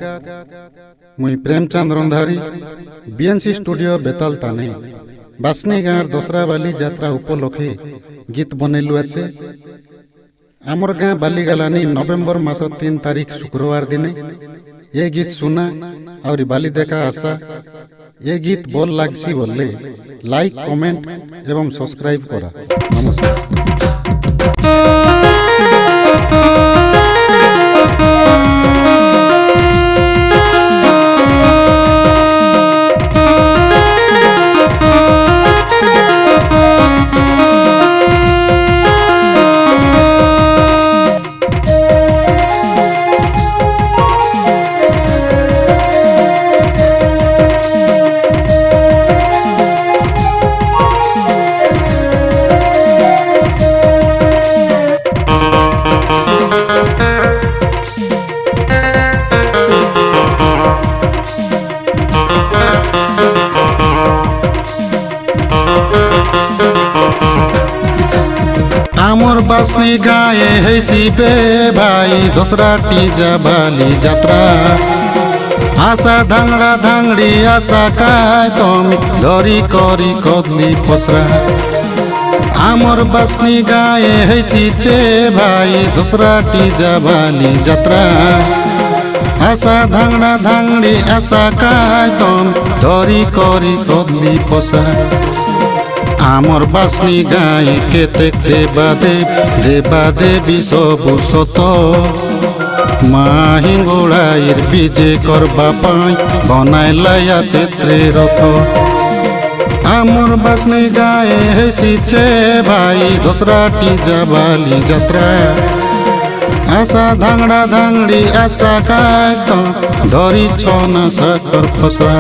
मुई Premchand रंधारी BNC studio बेताल ताने बासनी गाँव दसरा बाली यात्रा उपलक्षे गीत बनैलु आछे। आमर गाँ बाली गलानी नवेम्बर मास 3 तारीख शुक्रवार दिने ये गीत सुना और बाली देखा आशा। ये गीत बोल लागसी बोले लाइक कमेंट एवं सब्सक्राइब करा। नमस्कार। आमर बासनी गाए है सिबे भाई दोसरा टीजा बाली यात्रा आशा धांगड़ा धांगड़ी आशा काय तुम धरी करी कदली पसरा। आमर बासनी गाए है सिचे भाई दोसरा टीजा बाली यात्रा आशा धांगड़ा धांगड़ी आशा काय तुम धरी करी कदली पसरा। आमर बासनी गाई केतेक देवा देवी सबु सत माँ हिंगुड़ाइर विजे करबा पाई बनाइला क्षेत्रे रथ। आमर बासनी गाए है सिचे भाई दोसरा टीजा बाली यात्रा आशा धांगड़ा धांगड़ी आशा काय तो धरी छना साकर फसरा।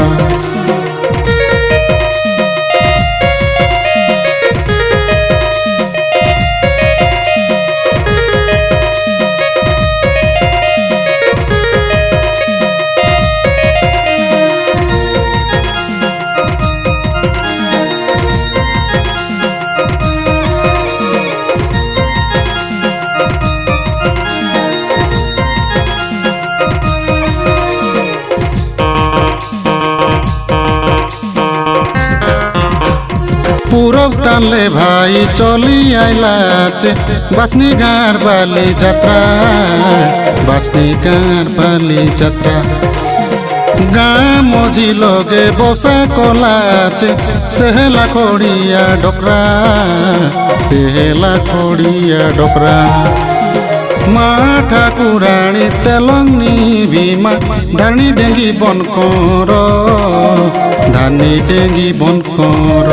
पूरब तानले भाई चली आइलाचे बासनी गाँर बाली यात्रा बासनी गाँर बाली यात्रा गाँ मझी लगे बसा कलाचे सेहला खोड़िया डोकरा सेहला खोड़िया डोकरा माँ ठाकुराणी तेलंगनी भीमा धानी डेंगी बन कर धानी डेंगी बन कर।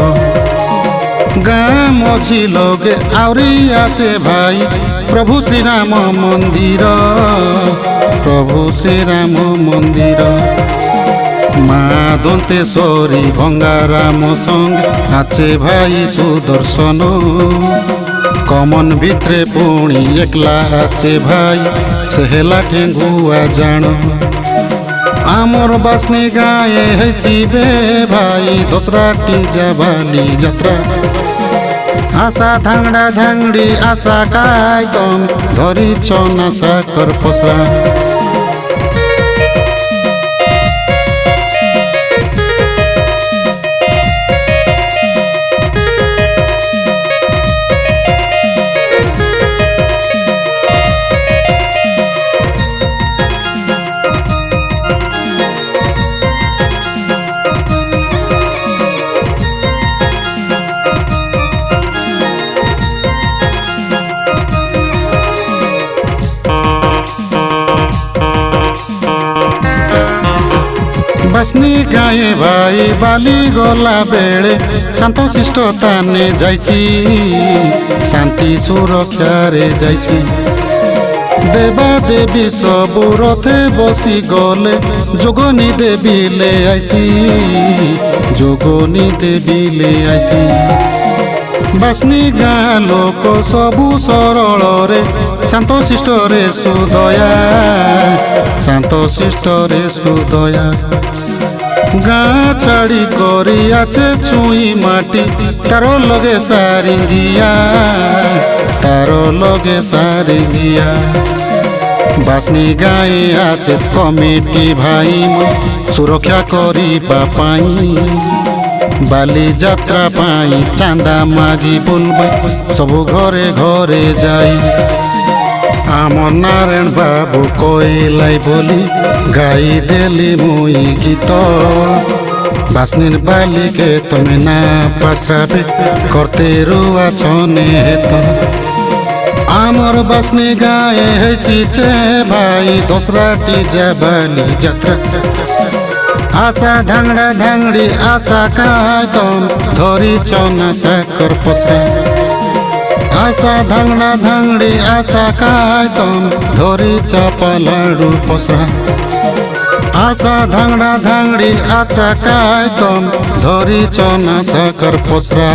गाँ मझी लगे आउरी आचे भाई प्रभु श्री राम मंदिर प्रभु श्री राम मंदिर माँ दंतेश्वरी भंगाराम संग आचे भाई सुदर्शन कमन भित्रे पुणी एकला आचे भाई सेहला ठेंगुआ जान। आमर बासनी गाए है सिबे भाई दोसरा टीजा बाली यात्रा आशा धांगड़ा धांगड़ी आशा काय तुम धरी छना साकर फसरा। बासनी गाए भाई बाली गला बेले शांत शिष्ट ताने जाइसी शांति सुरक्षा रे जाइसी देवा देवी सबु रथे बसी गले जोगनी देवी ले आइसी जोगनी देवी ले आइसी। बासनी गाँ लोक सबु सरल रे शांत शिष्ट रे सुदया शांत शिष्ट रे सुदया गाँ छाड़ी करी आचे छुई माटी तारो लगे सारिंगिया तारो लगे सारिंगिया बासनी गाए आछे कमिटी भाई सुरक्षा करिबा पाई बाली यात्रा पाई चांदा मागी बोलबा सबु घरे घरे जाई आमर नारायण बाबू कइलाई बोली गाई देली मुई गीत बासनीर बाली के तुम्हें ना पसाबे करते रुआ छने हेत आमर बासनी गाए हैसीचे भाई दोसरा टीजा बाली यात्रा आशा धांगड़ा धांगड़ी आशा कायतम धरी चौना साकर पसरा आशा धांगड़ा धांगड़ी आशा कायतम धरी चपलाडू पसरा आशा धांगड़ा धांगड़ी आशा कायतम धरी चौना साकर पसरा।